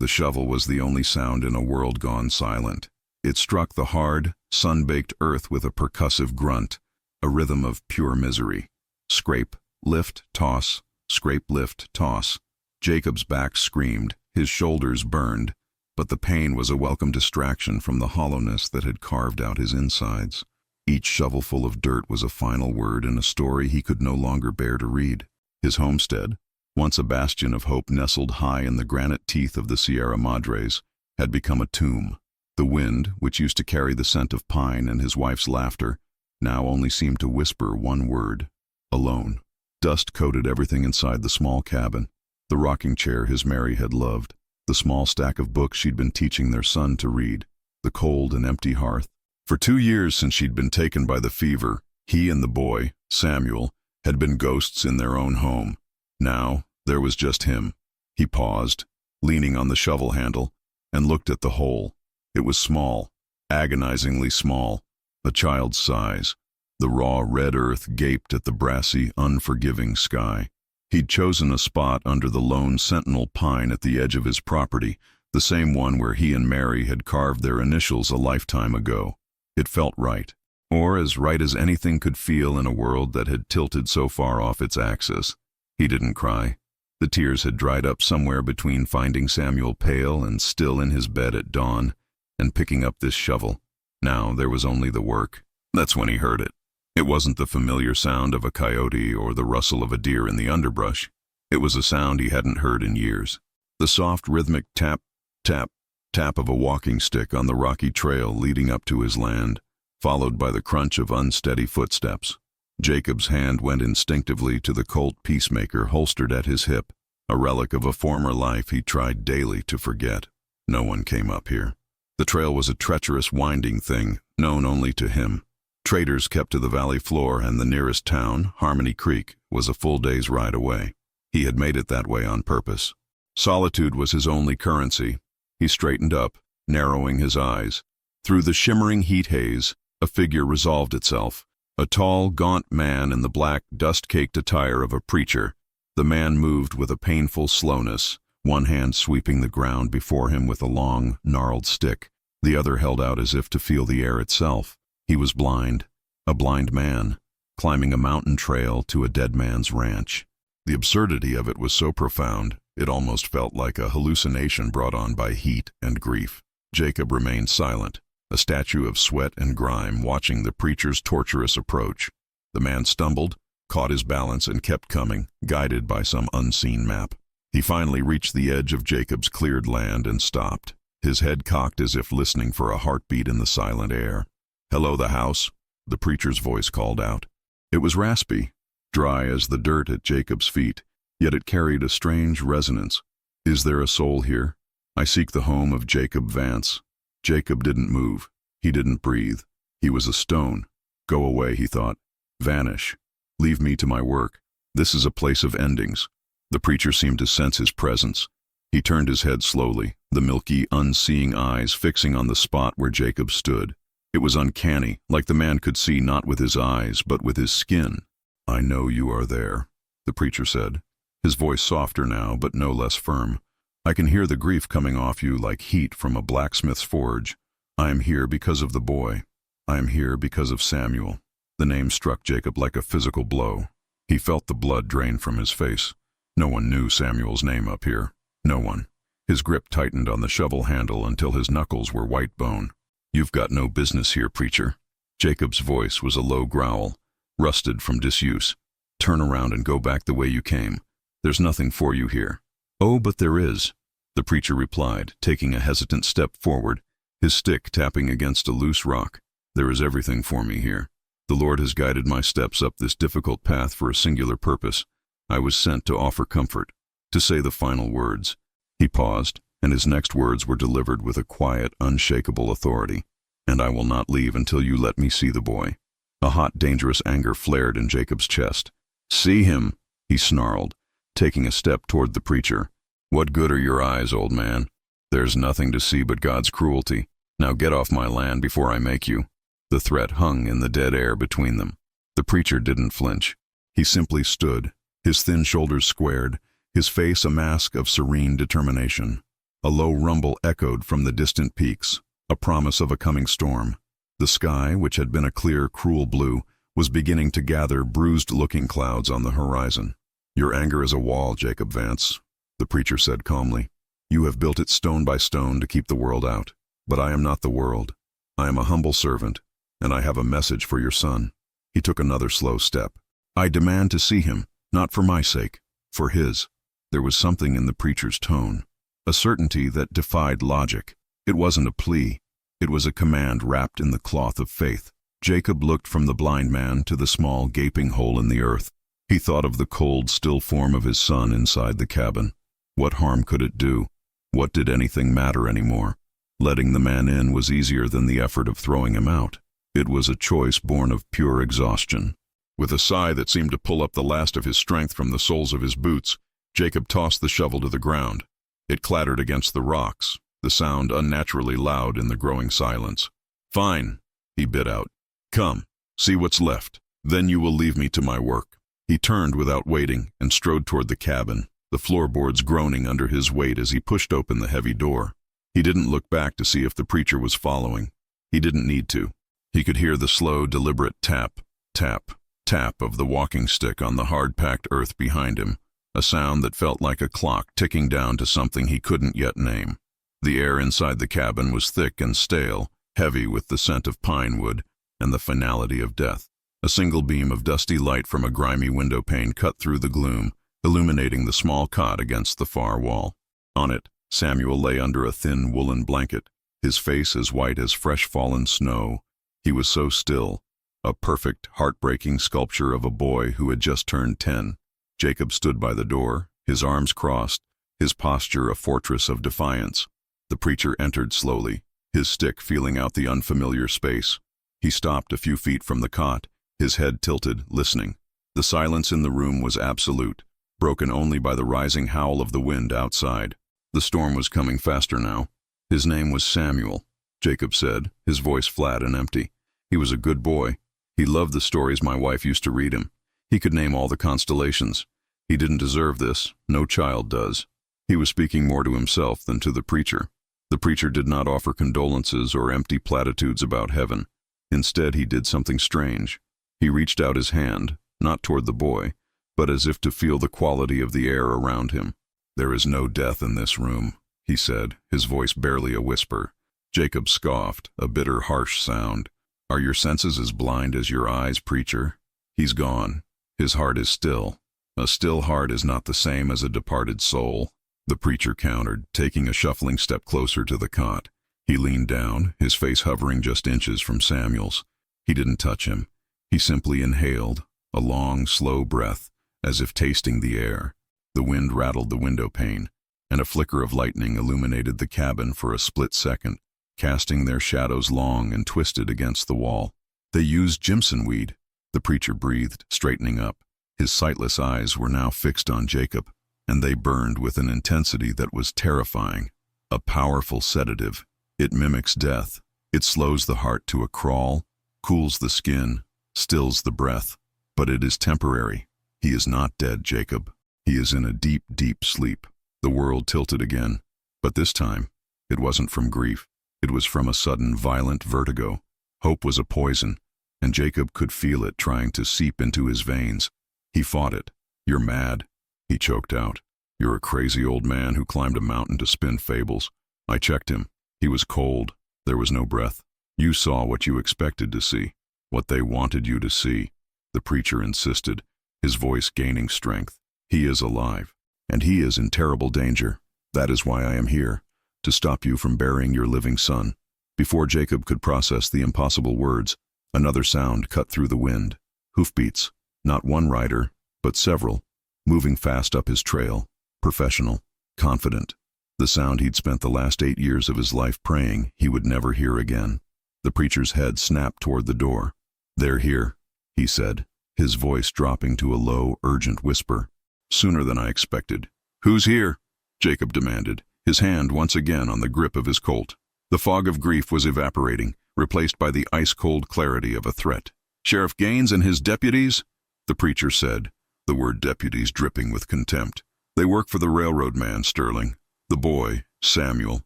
The shovel was the only sound in a world gone silent. It struck the hard, sun-baked earth with a percussive grunt, a rhythm of pure misery. Scrape, lift, toss, scrape, lift, toss. Jacob's back screamed, his shoulders burned, but the pain was a welcome distraction from the hollowness that had carved out his insides. Each shovelful of dirt was a final word in a story he could no longer bear to read. His homestead, once a bastion of hope nestled high in the granite teeth of the Sierra Madres, had become a tomb. The wind, which used to carry the scent of pine and his wife's laughter, now only seemed to whisper one word: alone. Dust coated everything inside the small cabin, the rocking chair his Mary had loved, the small stack of books she'd been teaching their son to read, the cold and empty hearth. For 2 years since she'd been taken by the fever, he and the boy, Samuel, had been ghosts in their own home. Now, there was just him. He paused, leaning on the shovel handle, and looked at the hole. It was small, agonizingly small, a child's size. The raw red earth gaped at the brassy, unforgiving sky. He'd chosen a spot under the lone sentinel pine at the edge of his property, the same one where he and Mary had carved their initials a lifetime ago. It felt right, or as right as anything could feel in a world that had tilted so far off its axis. He didn't cry. The tears had dried up somewhere between finding Samuel pale and still in his bed at dawn and picking up this shovel. Now there was only the work. That's when he heard it. It wasn't the familiar sound of a coyote or the rustle of a deer in the underbrush. It was a sound he hadn't heard in years. The soft, rhythmic tap, tap, tap of a walking stick on the rocky trail leading up to his land, followed by the crunch of unsteady footsteps. Jacob's hand went instinctively to the Colt Peacemaker holstered at his hip, a relic of a former life he tried daily to forget. No one came up here. The trail was a treacherous, winding thing, known only to him. Traders kept to the valley floor, and the nearest town, Harmony Creek, was a full day's ride away. He had made it that way on purpose. Solitude was his only currency. He straightened up, narrowing his eyes. Through the shimmering heat haze, a figure resolved itself. A tall, gaunt man in the black, dust-caked attire of a preacher. The man moved with a painful slowness, one hand sweeping the ground before him with a long, gnarled stick, the other held out as if to feel the air itself. He was blind, a blind man, climbing a mountain trail to a dead man's ranch. The absurdity of it was so profound, it almost felt like a hallucination brought on by heat and grief. Jacob remained silent, a statue of sweat and grime, watching the preacher's torturous approach. The man stumbled, caught his balance, and kept coming, guided by some unseen map. He finally reached the edge of Jacob's cleared land and stopped, his head cocked as if listening for a heartbeat in the silent air. "Hello, the house," the preacher's voice called out. It was raspy, dry as the dirt at Jacob's feet, yet it carried a strange resonance. "Is there a soul here? I seek the home of Jacob Vance." Jacob didn't move. He didn't breathe. He was a stone. Go away, he thought. Vanish. Leave me to my work. This is a place of endings. The preacher seemed to sense his presence. He turned his head slowly, the milky, unseeing eyes fixing on the spot where Jacob stood. It was uncanny, like the man could see not with his eyes, but with his skin. "I know you are there," the preacher said, his voice softer now, but no less firm. "I can hear the grief coming off you like heat from a blacksmith's forge. I am here because of the boy. I am here because of Samuel." The name struck Jacob like a physical blow. He felt the blood drain from his face. No one knew Samuel's name up here. No one. His grip tightened on the shovel handle until his knuckles were white bone. "You've got no business here, preacher." Jacob's voice was a low growl, rusted from disuse. "Turn around and go back the way you came. There's nothing for you here." "Oh, but there is," the preacher replied, taking a hesitant step forward, his stick tapping against a loose rock. "There is everything for me here. The Lord has guided my steps up this difficult path for a singular purpose. I was sent to offer comfort, to say the final words." He paused, and his next words were delivered with a quiet, unshakable authority. "And I will not leave until you let me see the boy." A hot, dangerous anger flared in Jacob's chest. "See him," he snarled, taking a step toward the preacher. "What good are your eyes, old man? There's nothing to see but God's cruelty. Now get off my land before I make you." The threat hung in the dead air between them. The preacher didn't flinch. He simply stood, his thin shoulders squared, his face a mask of serene determination. A low rumble echoed from the distant peaks, a promise of a coming storm. The sky, which had been a clear, cruel blue, was beginning to gather bruised-looking clouds on the horizon. "Your anger is a wall, Jacob Vance," the preacher said calmly. "You have built it stone by stone to keep the world out. But I am not the world. I am a humble servant, and I have a message for your son." He took another slow step. "I demand to see him, not for my sake, for his." There was something in the preacher's tone, a certainty that defied logic. It wasn't a plea. It was a command wrapped in the cloth of faith. Jacob looked from the blind man to the small, gaping hole in the earth. He thought of the cold, still form of his son inside the cabin. What harm could it do? What did anything matter anymore? Letting the man in was easier than the effort of throwing him out. It was a choice born of pure exhaustion. With a sigh that seemed to pull up the last of his strength from the soles of his boots, Jacob tossed the shovel to the ground. It clattered against the rocks, the sound unnaturally loud in the growing silence. "Fine," he bit out. "Come, see what's left. Then you will leave me to my work." He turned without waiting and strode toward the cabin, the floorboards groaning under his weight as he pushed open the heavy door. He didn't look back to see if the preacher was following. He didn't need to. He could hear the slow, deliberate tap, tap, tap of the walking stick on the hard-packed earth behind him, a sound that felt like a clock ticking down to something he couldn't yet name. The air inside the cabin was thick and stale, heavy with the scent of pine wood and the finality of death. A single beam of dusty light from a grimy window pane cut through the gloom, illuminating the small cot against the far wall. On it, Samuel lay under a thin woolen blanket, his face as white as fresh fallen snow. He was so still, a perfect, heartbreaking sculpture of a boy who had just turned 10. Jacob stood by the door, his arms crossed, his posture a fortress of defiance. The preacher entered slowly, his stick feeling out the unfamiliar space. He stopped a few feet from the cot, his head tilted, listening. The silence in the room was absolute, broken only by the rising howl of the wind outside. The storm was coming faster now. "His name was Samuel," Jacob said, his voice flat and empty. "He was a good boy. He loved the stories my wife used to read him. He could name all the constellations. He didn't deserve this. No child does." He was speaking more to himself than to the preacher. The preacher did not offer condolences or empty platitudes about heaven. Instead, he did something strange. He reached out his hand, not toward the boy, but as if to feel the quality of the air around him. "There is no death in this room," he said, his voice barely a whisper. Jacob scoffed, a bitter, harsh sound. "Are your senses as blind as your eyes, preacher? He's gone. His heart is still. A still heart is not the same as a departed soul." The preacher countered, taking a shuffling step closer to the cot. He leaned down, his face hovering just inches from Samuel's. He didn't touch him. He simply inhaled, a long, slow breath, as if tasting the air. The wind rattled the window pane, and a flicker of lightning illuminated the cabin for a split second, casting their shadows long and twisted against the wall. "They used Jimson weed," the preacher breathed, straightening up. His sightless eyes were now fixed on Jacob, and they burned with an intensity that was terrifying. "A powerful sedative. It mimics death. It slows the heart to a crawl, cools the skin, stills the breath. But it is temporary. He is not dead, Jacob. He is in a deep, deep sleep." The world tilted again, but this time, it wasn't from grief. It was from a sudden, violent vertigo. Hope was a poison, and Jacob could feel it trying to seep into his veins. He fought it. "You're mad," he choked out. "You're a crazy old man who climbed a mountain to spin fables." I checked him. He was cold. There was no breath. "You saw what you expected to see, what they wanted you to see," the preacher insisted, his voice gaining strength. "He is alive, and he is in terrible danger. That is why I am here, to stop you from burying your living son." Before Jacob could process the impossible words, another sound cut through the wind. Hoofbeats, not one rider, but several, moving fast up his trail, professional, confident. The sound he'd spent the last 8 years of his life praying he would never hear again. The preacher's head snapped toward the door. "They're here," he said, his voice dropping to a low, urgent whisper. "Sooner than I expected." "Who's here?" Jacob demanded, his hand once again on the grip of his Colt. The fog of grief was evaporating, replaced by the ice-cold clarity of a threat. "Sheriff Gaines and his deputies?" the preacher said, the word deputies dripping with contempt. "They work for the railroad man, Sterling. The boy, Samuel.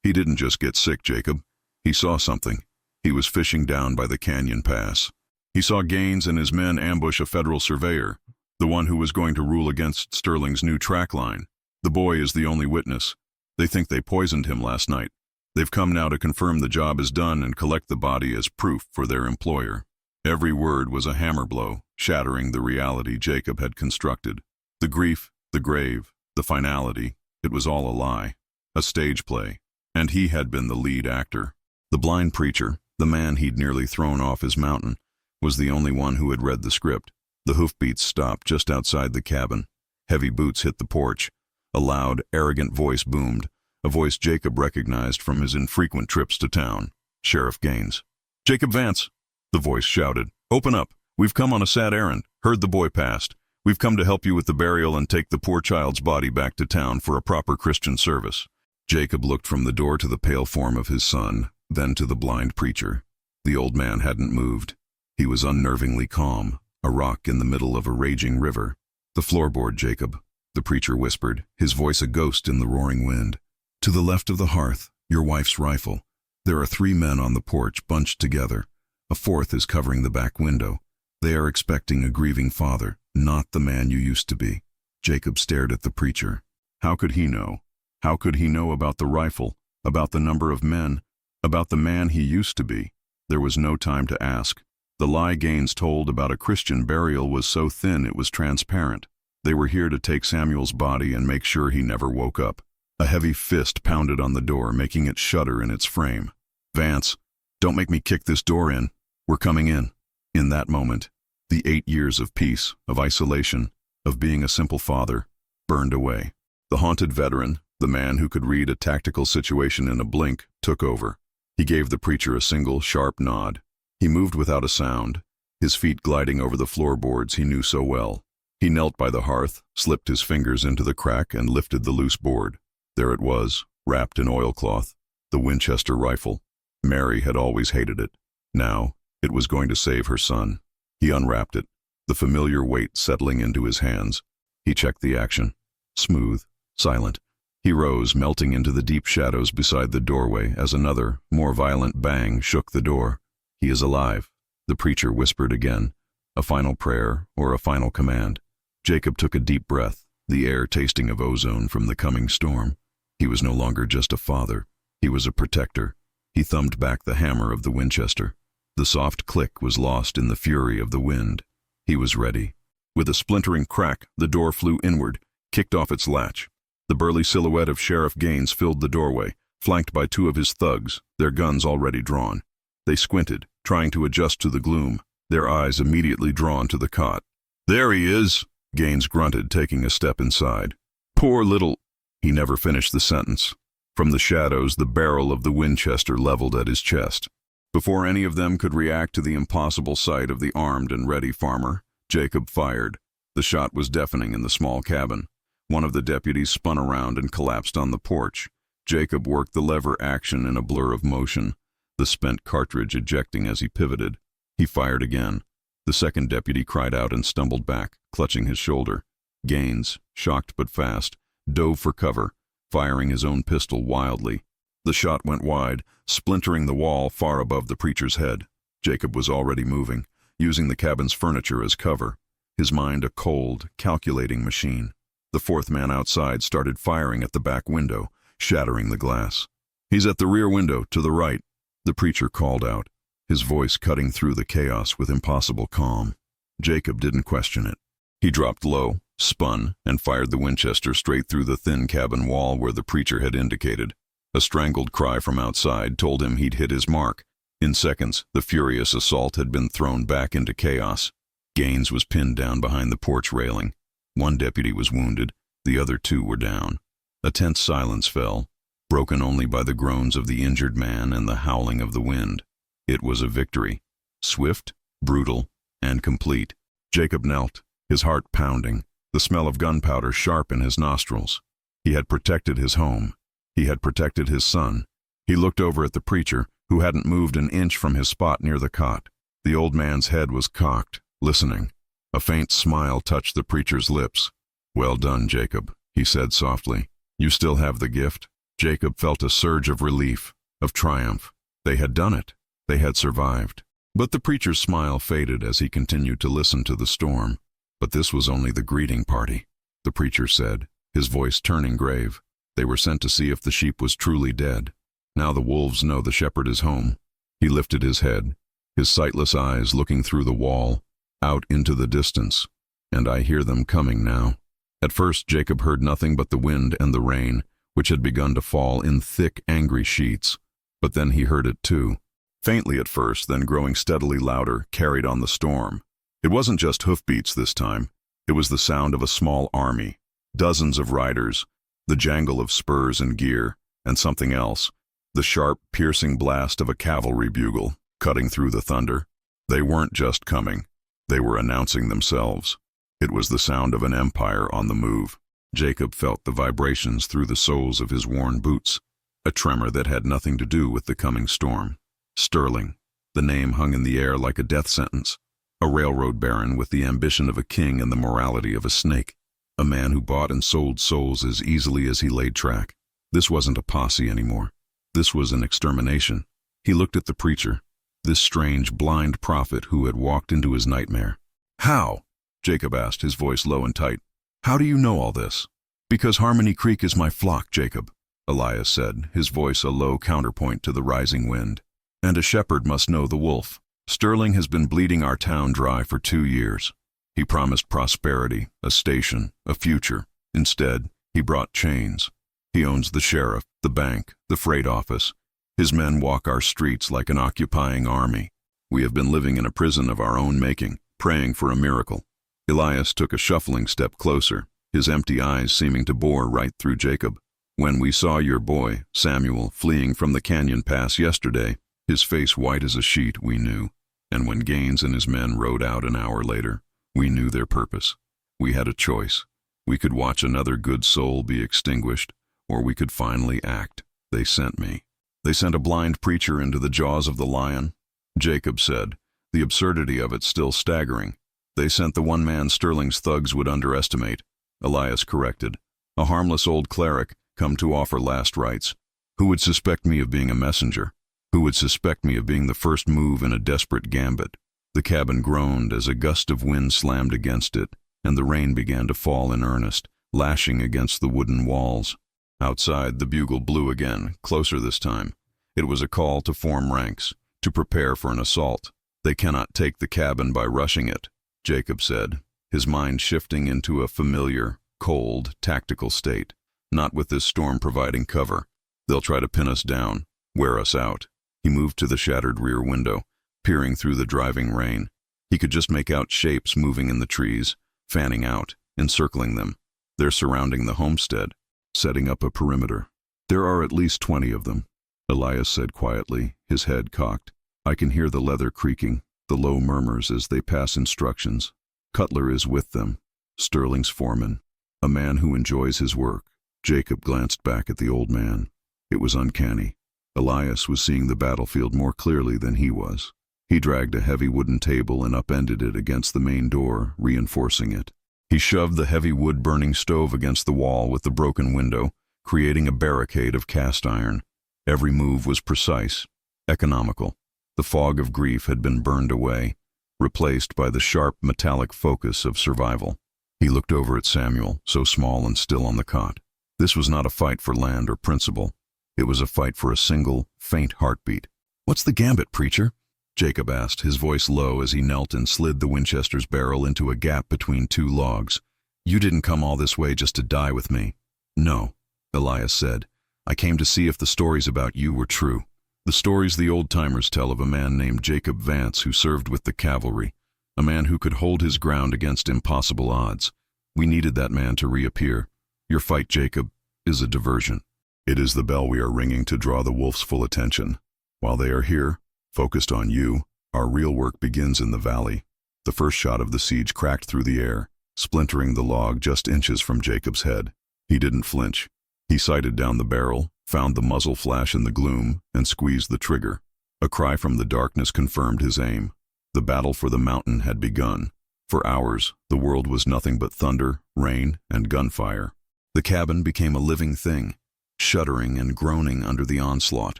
He didn't just get sick, Jacob. He saw something. He was fishing down by the canyon pass. He saw Gaines and his men ambush a federal surveyor, the one who was going to rule against Sterling's new track line. The boy is the only witness. They think they poisoned him last night. They've come now to confirm the job is done and collect the body as proof for their employer. Every word was a hammer blow, shattering the reality Jacob had constructed. The grief, the grave, the finality, it was all a lie, a stage play, and he had been the lead actor. The blind preacher, the man he'd nearly thrown off his mountain, was the only one who had read the script. The hoofbeats stopped just outside the cabin. Heavy boots hit the porch. A loud, arrogant voice boomed, a voice Jacob recognized from his infrequent trips to town. Sheriff Gaines. "Jacob Vance," the voice shouted. "Open up. We've come on a sad errand. Heard the boy passed. We've come to help you with the burial and take the poor child's body back to town for a proper Christian service." Jacob looked from the door to the pale form of his son, then to the blind preacher. The old man hadn't moved. He was unnervingly calm, a rock in the middle of a raging river. "The floorboard, Jacob," the preacher whispered, his voice a ghost in the roaring wind. "To the left of the hearth, your wife's rifle. There are 3 men on the porch bunched together. A 4th is covering the back window. They are expecting a grieving father, not the man you used to be." Jacob stared at the preacher. How could he know? How could he know about the rifle, about the number of men, about the man he used to be? There was no time to ask. The lie Gaines told about a Christian burial was so thin it was transparent. They were here to take Samuel's body and make sure he never woke up. A heavy fist pounded on the door, making it shudder in its frame. "Vance, don't make me kick this door in. We're coming in." In that moment, the 8 years of peace, of isolation, of being a simple father, burned away. The haunted veteran, the man who could read a tactical situation in a blink, took over. He gave the preacher a single, sharp nod. He moved without a sound, his feet gliding over the floorboards he knew so well. He knelt by the hearth, slipped his fingers into the crack, and lifted the loose board. There it was, wrapped in oilcloth, the Winchester rifle. Mary had always hated it. Now, it was going to save her son. He unwrapped it, the familiar weight settling into his hands. He checked the action. Smooth, silent. He rose, melting into the deep shadows beside the doorway as another, more violent bang shook the door. "He is alive," the preacher whispered again. A final prayer or a final command. Jacob took a deep breath, the air tasting of ozone from the coming storm. He was no longer just a father. He was a protector. He thumbed back the hammer of the Winchester. The soft click was lost in the fury of the wind. He was ready. With a splintering crack, the door flew inward, kicked off its latch. The burly silhouette of Sheriff Gaines filled the doorway, flanked by 2 of his thugs, their guns already drawn. They squinted, trying to adjust to the gloom, their eyes immediately drawn to the cot. "There he is," Gaines grunted, taking a step inside. "Poor little—" He never finished the sentence. From the shadows, the barrel of the Winchester leveled at his chest. Before any of them could react to the impossible sight of the armed and ready farmer, Jacob fired. The shot was deafening in the small cabin. One of the deputies spun around and collapsed on the porch. Jacob worked the lever action in a blur of motion, the spent cartridge ejecting as he pivoted. He fired again. The second deputy cried out and stumbled back, clutching his shoulder. Gaines, shocked but fast, dove for cover, firing his own pistol wildly. The shot went wide, splintering the wall far above the preacher's head. Jacob was already moving, using the cabin's furniture as cover, his mind a cold, calculating machine. The 4th man outside started firing at the back window, shattering the glass. "He's at the rear window, to the right," the preacher called out, his voice cutting through the chaos with impossible calm. Jacob didn't question it. He dropped low, spun, and fired the Winchester straight through the thin cabin wall where the preacher had indicated. A strangled cry from outside told him he'd hit his mark. In seconds, the furious assault had been thrown back into chaos. Gaines was pinned down behind the porch railing. 1 deputy was wounded, the other 2 were down. A tense silence fell, broken only by the groans of the injured man and the howling of the wind. It was a victory, swift, brutal, and complete. Jacob knelt, his heart pounding, the smell of gunpowder sharp in his nostrils. He had protected his home. He had protected his son. He looked over at the preacher, who hadn't moved an inch from his spot near the cot. The old man's head was cocked, listening. A faint smile touched the preacher's lips. "Well done, Jacob," he said softly. "You still have the gift. Jacob felt a surge of relief, of triumph. They had done it. They had survived. But the preacher's smile faded as he continued to listen to the storm. But this was only the greeting party, the preacher said, his voice turning grave. They were sent to see if the sheep was truly dead. Now the wolves know the shepherd is home. He lifted his head, his sightless eyes looking through the wall, out into the distance. And I hear them coming now. At first Jacob heard nothing but the wind and the rain, which had begun to fall in thick, angry sheets. But then he heard it too. Faintly at first, then growing steadily louder, carried on the storm. It wasn't just hoofbeats this time. It was the sound of a small army, dozens of riders, the jangle of spurs and gear, and something else, the sharp, piercing blast of a cavalry bugle, cutting through the thunder. They weren't just coming. They were announcing themselves. It was the sound of an empire on the move. Jacob felt the vibrations through the soles of his worn boots, a tremor that had nothing to do with the coming storm. Sterling. The name hung in the air like a death sentence. A railroad baron with the ambition of a king and the morality of a snake. A man who bought and sold souls as easily as he laid track. This wasn't a posse anymore. This was an extermination. He looked at the preacher, this strange, blind prophet who had walked into his nightmare. How? Jacob asked, his voice low and tight. How do you know all this? Because Harmony Creek is my flock, Jacob, Elias said, his voice a low counterpoint to the rising wind. And a shepherd must know the wolf. Sterling has been bleeding our town dry for 2 years. He promised prosperity, a station, a future. Instead, he brought chains. He owns the sheriff, the bank, the freight office. His men walk our streets like an occupying army. We have been living in a prison of our own making, praying for a miracle. Elias took a shuffling step closer, his empty eyes seeming to bore right through Jacob. When we saw your boy, Samuel, fleeing from the canyon pass yesterday, his face white as a sheet, we knew. And when Gaines and his men rode out an hour later, we knew their purpose. We had a choice. We could watch another good soul be extinguished, or we could finally act. They sent me. They sent a blind preacher into the jaws of the lion, Jacob said, the absurdity of it still staggering. They sent the one man Sterling's thugs would underestimate, Elias corrected, a harmless old cleric come to offer last rites. Who would suspect me of being a messenger? Who would suspect me of being the first move in a desperate gambit? The cabin groaned as a gust of wind slammed against it, and the rain began to fall in earnest, lashing against the wooden walls. Outside, the bugle blew again, closer this time. It was a call to form ranks, to prepare for an assault. They cannot take the cabin by rushing it, Jacob said, his mind shifting into a familiar, cold, tactical state. Not with this storm providing cover. They'll try to pin us down, wear us out. He moved to the shattered rear window, peering through the driving rain. He could just make out shapes moving in the trees, fanning out, encircling them. They're surrounding the homestead, setting up a perimeter. There are at least 20 of them, Elias said quietly, his head cocked. I can hear the leather creaking, the low murmurs as they pass instructions. Cutler is with them, Sterling's foreman, a man who enjoys his work. Jacob glanced back at the old man. It was uncanny. Elias was seeing the battlefield more clearly than he was. He dragged a heavy wooden table and upended it against the main door, reinforcing it. He shoved the heavy wood-burning stove against the wall with the broken window, creating a barricade of cast iron. Every move was precise, economical. The fog of grief had been burned away, replaced by the sharp metallic focus of survival. He looked over at Samuel, so small and still on the cot. This was not a fight for land or principle. It was a fight for a single, faint heartbeat. What's the gambit, preacher? Jacob asked, his voice low as he knelt and slid the Winchester's barrel into a gap between 2 logs. You didn't come all this way just to die with me. No, Elias said. I came to see if the stories about you were true. The stories the old-timers tell of a man named Jacob Vance who served with the cavalry, a man who could hold his ground against impossible odds. We needed that man to reappear. Your fight, Jacob, is a diversion. It is the bell we are ringing to draw the wolf's full attention. While they are here, focused on you, our real work begins in the valley. The first shot of the siege cracked through the air, splintering the log just inches from Jacob's head. He didn't flinch. He sighted down the barrel, found the muzzle flash in the gloom, and squeezed the trigger. A cry from the darkness confirmed his aim. The battle for the mountain had begun. For hours, the world was nothing but thunder, rain, and gunfire. The cabin became a living thing. shuddering and groaning under the onslaught.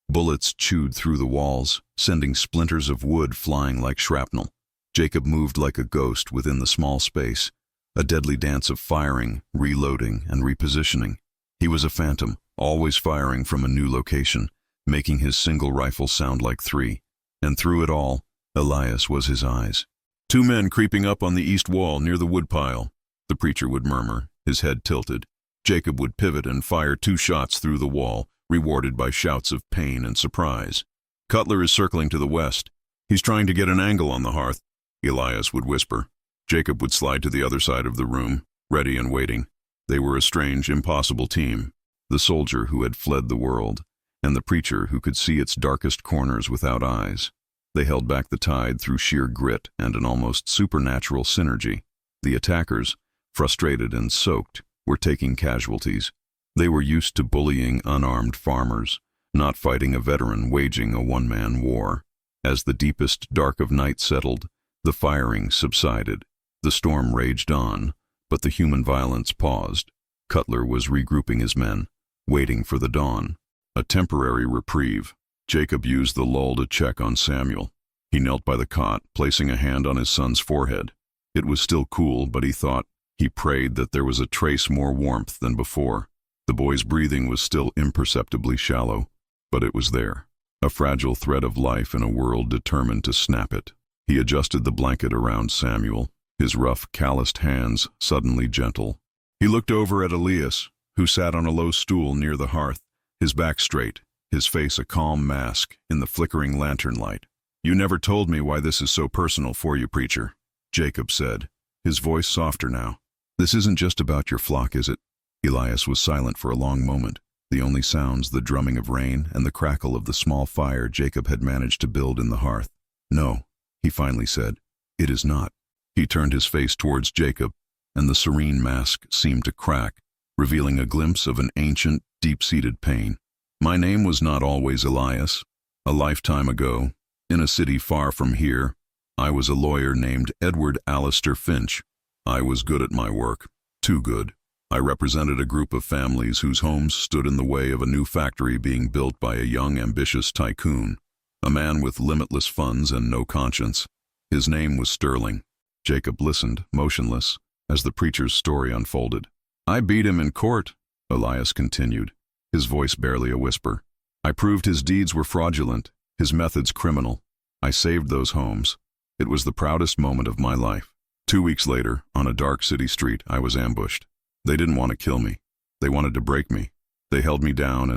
Bullets chewed through the walls, sending splinters of wood flying like shrapnel. Jacob moved like a ghost within the small space, a deadly dance of firing, reloading, and repositioning. He was a phantom, always firing from a new location, making his single rifle sound like three. And through it all, Elias was his eyes. "2 men creeping up on the east wall near the woodpile," the preacher would murmur, his head tilted. Jacob would pivot and fire 2 shots through the wall, rewarded by shouts of pain and surprise. "Cutler is circling to the west. He's trying to get an angle on the hearth," Elias would whisper. Jacob would slide to the other side of the room, ready and waiting. They were a strange, impossible team. The soldier who had fled the world, and the preacher who could see its darkest corners without eyes. They held back the tide through sheer grit and an almost supernatural synergy. The attackers, frustrated and soaked, were taking casualties. They were used to bullying unarmed farmers, not fighting a veteran waging a one-man war. As the deepest dark of night settled, the firing subsided. The storm raged on, but the human violence paused. Cutler was regrouping his men, waiting for the dawn. A temporary reprieve. Jacob used the lull to check on Samuel. He knelt by the cot, placing a hand on his son's forehead. It was still cool, but he prayed that there was a trace more warmth than before. The boy's breathing was still imperceptibly shallow, but it was there, a fragile thread of life in a world determined to snap it. He adjusted the blanket around Samuel, his rough, calloused hands suddenly gentle. He looked over at Elias, who sat on a low stool near the hearth, his back straight, his face a calm mask in the flickering lantern light. "You never told me why this is so personal for you, preacher," Jacob said, his voice softer now. "This isn't just about your flock, is it?" Elias was silent for a long moment, the only sounds the drumming of rain and the crackle of the small fire Jacob had managed to build in the hearth. "No," he finally said, "it is not." He turned his face towards Jacob, and the serene mask seemed to crack, revealing a glimpse of an ancient, deep-seated pain. "My name was not always Elias. A lifetime ago, in a city far from here, I was a lawyer named Edward Alistair Finch. I was good at my work, too good. I represented a group of families whose homes stood in the way of a new factory being built by a young, ambitious tycoon, a man with limitless funds and no conscience. His name was Sterling." Jacob listened, motionless, as the preacher's story unfolded. "I beat him in court," Elias continued, his voice barely a whisper. "I proved his deeds were fraudulent, his methods criminal. I saved those homes. It was the proudest moment of my life. 2 weeks later, on a dark city street, I was ambushed. They didn't want to kill me. They wanted to break me. They held me down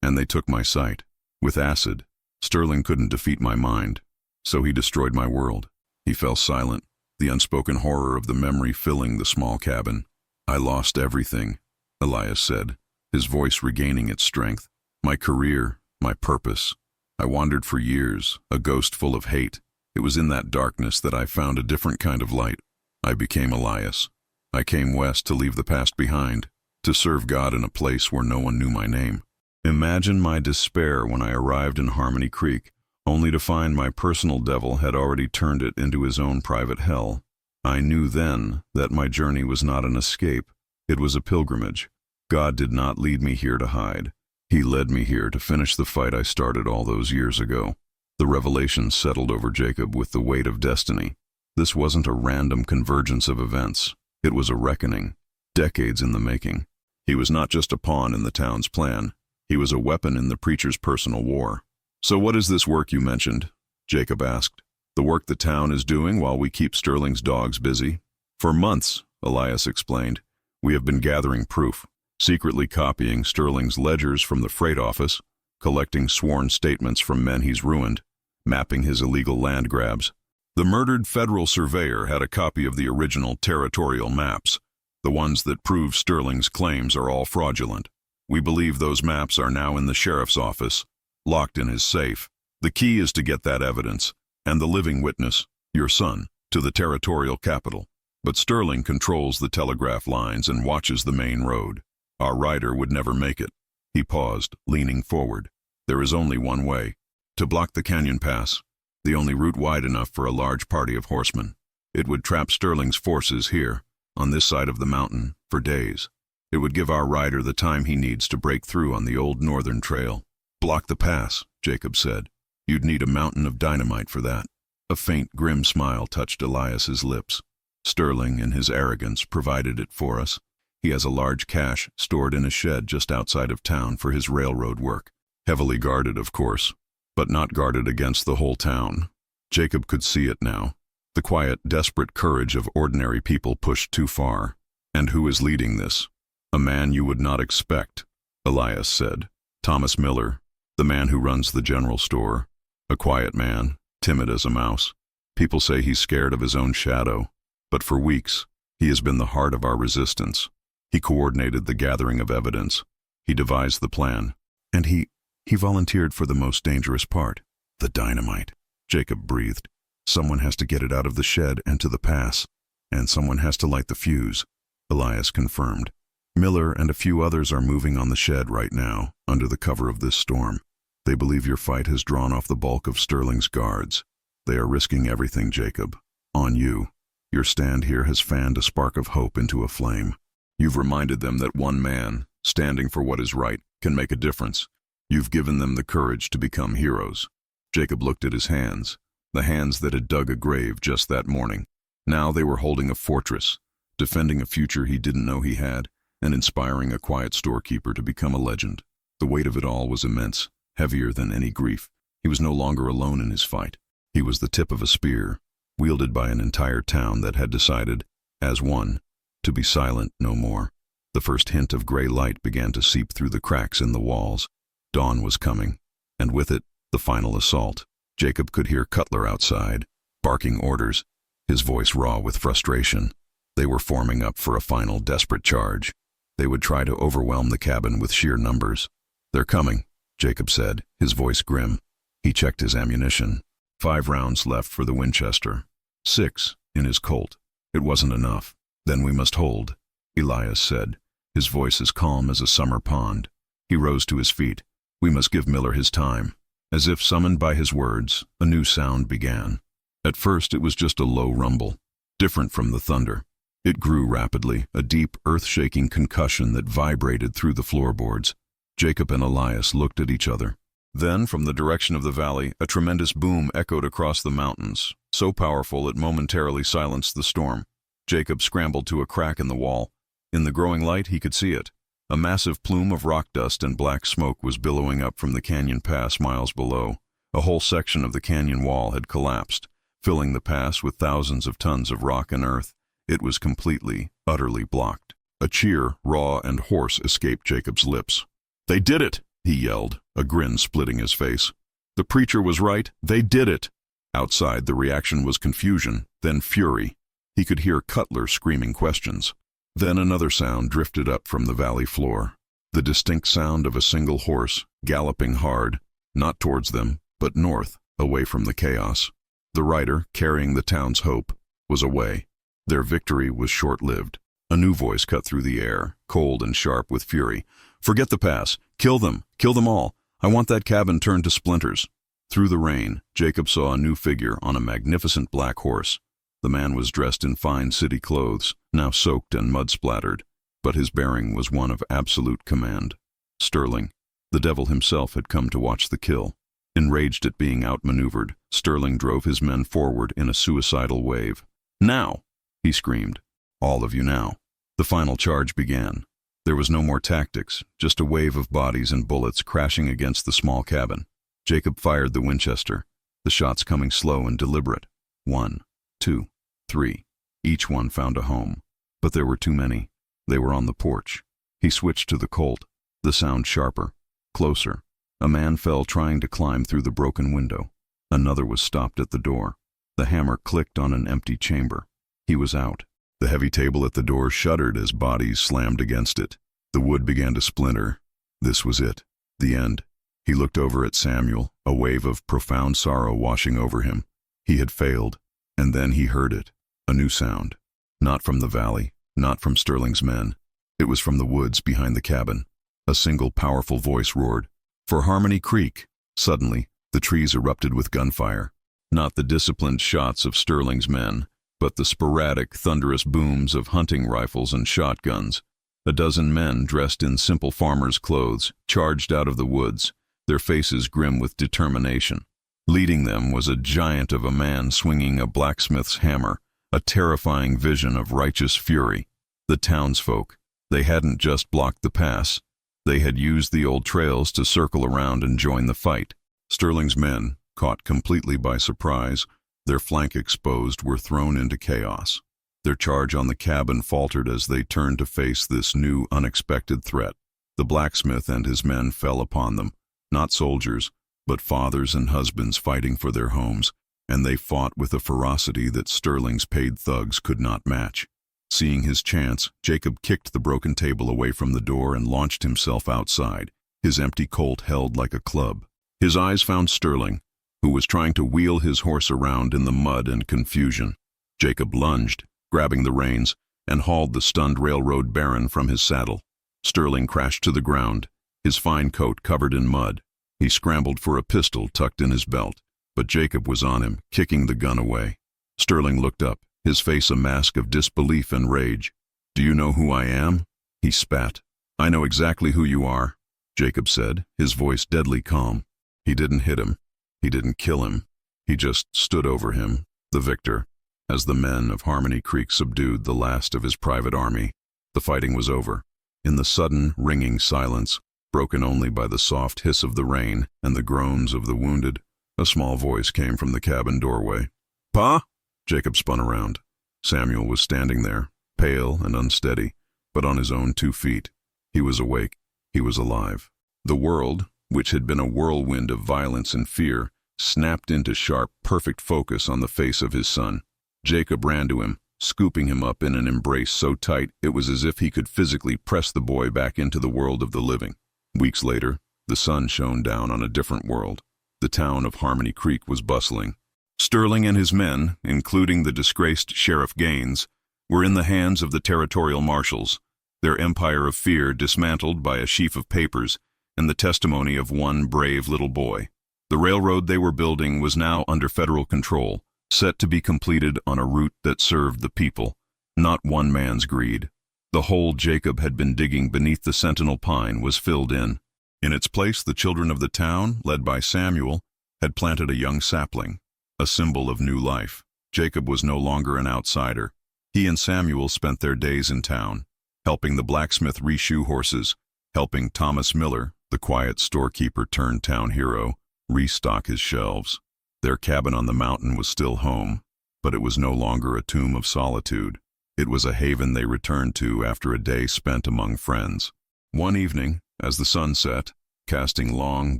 and they took my sight. With acid, Sterling couldn't defeat my mind, so he destroyed my world." He fell silent, the unspoken horror of the memory filling the small cabin. "I lost everything," Elias said, his voice regaining its strength. "My career, my purpose. I wandered for years, a ghost full of hate. It was in that darkness that I found a different kind of light. I became Elias. I came west to leave the past behind, to serve God in a place where no one knew my name. Imagine my despair when I arrived in Harmony Creek, only to find my personal devil had already turned it into his own private hell. I knew then that my journey was not an escape. It was a pilgrimage. God did not lead me here to hide. He led me here to finish the fight I started all those years ago." The revelation settled over Jacob with the weight of destiny. This wasn't a random convergence of events. It was a reckoning, decades in the making. He was not just a pawn in the town's plan. He was a weapon in the preacher's personal war. "So what is this work you mentioned?" Jacob asked. "The work the town is doing while we keep Sterling's dogs busy?" "For months," Elias explained, "we have been gathering proof, secretly copying Sterling's ledgers from the freight office, collecting sworn statements from men he's ruined, mapping his illegal land grabs. The murdered federal surveyor had a copy of the original territorial maps. The ones that prove Sterling's claims are all fraudulent. We believe those maps are now in the sheriff's office, locked in his safe. The key is to get that evidence, and the living witness, your son, to the territorial capital. But Sterling controls the telegraph lines and watches the main road. Our rider would never make it." He paused, leaning forward. "There is only one way, to block the canyon pass, the only route wide enough for a large party of horsemen. It would trap Sterling's forces here, on this side of the mountain, for days. It would give our rider the time he needs to break through on the old northern trail. Block the pass, Jacob said. You'd need a mountain of dynamite for that. A faint, grim smile touched Elias's lips. Sterling, in his arrogance, provided it for us. He has a large cache stored in a shed just outside of town for his railroad work. Heavily guarded, of course, but not guarded against the whole town. Jacob could see it now. The quiet, desperate courage of ordinary people pushed too far. And who is leading this? A man you would not expect, Elias said. Thomas Miller, the man who runs the general store. A quiet man, timid as a mouse. People say he's scared of his own shadow. But for weeks, he has been the heart of our resistance. He coordinated the gathering of evidence. He devised the plan. And he volunteered for the most dangerous part, the dynamite. Jacob breathed. Someone has to get it out of the shed and to the pass. And someone has to light the fuse, Elias confirmed. Miller and a few others are moving on the shed right now, under the cover of this storm. They believe your fight has drawn off the bulk of Sterling's guards. They are risking everything, Jacob. On you. Your stand here has fanned a spark of hope into a flame. You've reminded them that one man, standing for what is right, can make a difference. You've given them the courage to become heroes. Jacob looked at his hands, the hands that had dug a grave just that morning. Now they were holding a fortress, defending a future he didn't know he had, and inspiring a quiet storekeeper to become a legend. The weight of it all was immense, heavier than any grief. He was no longer alone in his fight. He was the tip of a spear, wielded by an entire town that had decided, as one, to be silent no more. The first hint of gray light began to seep through the cracks in the walls. Dawn was coming, and with it, the final assault. Jacob could hear Cutler outside, barking orders, his voice raw with frustration. They were forming up for a final desperate charge. They would try to overwhelm the cabin with sheer numbers. They're coming, Jacob said, his voice grim. He checked his ammunition. 5 rounds left for the Winchester. 6 in his Colt. It wasn't enough. Then we must hold, Elias said, his voice as calm as a summer pond. He rose to his feet. We must give Miller his time. As if summoned by his words, a new sound began. At first it was just a low rumble, different from the thunder. It grew rapidly, a deep, earth-shaking concussion that vibrated through the floorboards. Jacob and Elias looked at each other. Then, from the direction of the valley, a tremendous boom echoed across the mountains, so powerful it momentarily silenced the storm. Jacob scrambled to a crack in the wall. In the growing light, he could see it. A massive plume of rock dust and black smoke was billowing up from the canyon pass miles below. A whole section of the canyon wall had collapsed, filling the pass with thousands of tons of rock and earth. It was completely, utterly blocked. A cheer, raw and hoarse, escaped Jacob's lips. "They did it!" he yelled, a grin splitting his face. "The preacher was right. They did it!" Outside, the reaction was confusion, then fury. He could hear Cutler screaming questions. Then another sound drifted up from the valley floor. The distinct sound of a single horse, galloping hard, not towards them, but north, away from the chaos. The rider, carrying the town's hope, was away. Their victory was short-lived. A new voice cut through the air, cold and sharp with fury. "Forget the pass. Kill them. Kill them all. I want that cabin turned to splinters." Through the rain, Jacob saw a new figure on a magnificent black horse. The man was dressed in fine city clothes, now soaked and mud-splattered, but his bearing was one of absolute command. Sterling, the devil himself, had come to watch the kill. Enraged at being outmaneuvered, Sterling drove his men forward in a suicidal wave. "Now!" he screamed. "All of you now." The final charge began. There was no more tactics, just a wave of bodies and bullets crashing against the small cabin. Jacob fired the Winchester, the shots coming slow and deliberate. 1, 2, 3. Each one found a home. But there were too many. They were on the porch. He switched to the Colt, the sound sharper, closer. A man fell trying to climb through the broken window. Another was stopped at the door. The hammer clicked on an empty chamber. He was out. The heavy table at the door shuddered as bodies slammed against it. The wood began to splinter. This was it. The end. He looked over at Samuel, a wave of profound sorrow washing over him. He had failed. And then he heard it. A new sound. Not from the valley, not from Sterling's men. It was from the woods behind the cabin. A single powerful voice roared, "For Harmony Creek!" Suddenly, the trees erupted with gunfire. Not the disciplined shots of Sterling's men, but the sporadic, thunderous booms of hunting rifles and shotguns. A dozen men dressed in simple farmers' clothes charged out of the woods, their faces grim with determination. Leading them was a giant of a man swinging a blacksmith's hammer, a terrifying vision of righteous fury. The townsfolk, they hadn't just blocked the pass. They had used the old trails to circle around and join the fight. Sterling's men, caught completely by surprise, their flank exposed, were thrown into chaos. Their charge on the cabin faltered as they turned to face this new, unexpected threat. The blacksmith and his men fell upon them, not soldiers, but fathers and husbands fighting for their homes, and they fought with a ferocity that Sterling's paid thugs could not match. Seeing his chance, Jacob kicked the broken table away from the door and launched himself outside, his empty Colt held like a club. His eyes found Sterling, who was trying to wheel his horse around in the mud and confusion. Jacob lunged, grabbing the reins, and hauled the stunned railroad baron from his saddle. Sterling crashed to the ground, his fine coat covered in mud. He scrambled for a pistol tucked in his belt, but Jacob was on him, kicking the gun away. Sterling looked up, his face a mask of disbelief and rage. "Do you know who I am?" he spat. "I know exactly who you are," Jacob said, his voice deadly calm. He didn't hit him. He didn't kill him. He just stood over him, the victor, as the men of Harmony Creek subdued the last of his private army. The fighting was over. In the sudden, ringing silence, broken only by the soft hiss of the rain and the groans of the wounded, a small voice came from the cabin doorway. "Pa?" Jacob spun around. Samuel was standing there, pale and unsteady, but on his own 2 feet. He was awake. He was alive. The world, which had been a whirlwind of violence and fear, snapped into sharp, perfect focus on the face of his son. Jacob ran to him, scooping him up in an embrace so tight it was as if he could physically press the boy back into the world of the living. Weeks later, the sun shone down on a different world. The town of Harmony Creek was bustling. Sterling and his men, including the disgraced Sheriff Gaines, were in the hands of the territorial marshals, their empire of fear dismantled by a sheaf of papers and the testimony of one brave little boy. The railroad they were building was now under federal control, set to be completed on a route that served the people, not one man's greed. The hole Jacob had been digging beneath the sentinel pine was filled in. In its place, the children of the town, led by Samuel, had planted a young sapling, a symbol of new life. Jacob was no longer an outsider. He and Samuel spent their days in town, helping the blacksmith reshoe horses, helping Thomas Miller, the quiet storekeeper turned town hero, restock his shelves. Their cabin on the mountain was still home, but it was no longer a tomb of solitude. It was a haven they returned to after a day spent among friends. One evening, as the sun set, casting long,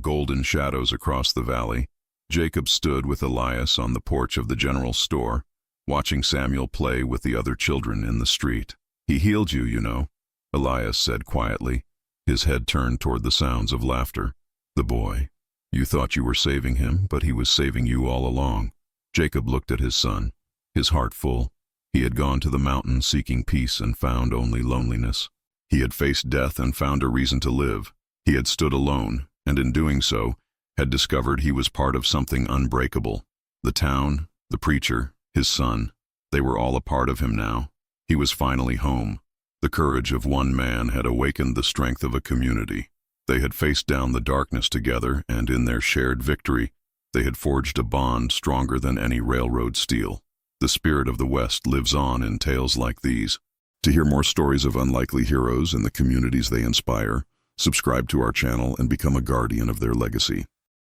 golden shadows across the valley, Jacob stood with Elias on the porch of the general store, watching Samuel play with the other children in the street. "He healed you, you know," Elias said quietly, his head turned toward the sounds of laughter. "The boy. You thought you were saving him, but he was saving you all along." Jacob looked at his son, his heart full. He had gone to the mountain seeking peace and found only loneliness. He had faced death and found a reason to live. He had stood alone, and in doing so, had discovered he was part of something unbreakable. The town, the preacher, his son, they were all a part of him now. He was finally home. The courage of one man had awakened the strength of a community. They had faced down the darkness together, and in their shared victory, they had forged a bond stronger than any railroad steel. The spirit of the West lives on in tales like these. To hear more stories of unlikely heroes and the communities they inspire, subscribe to our channel and become a guardian of their legacy.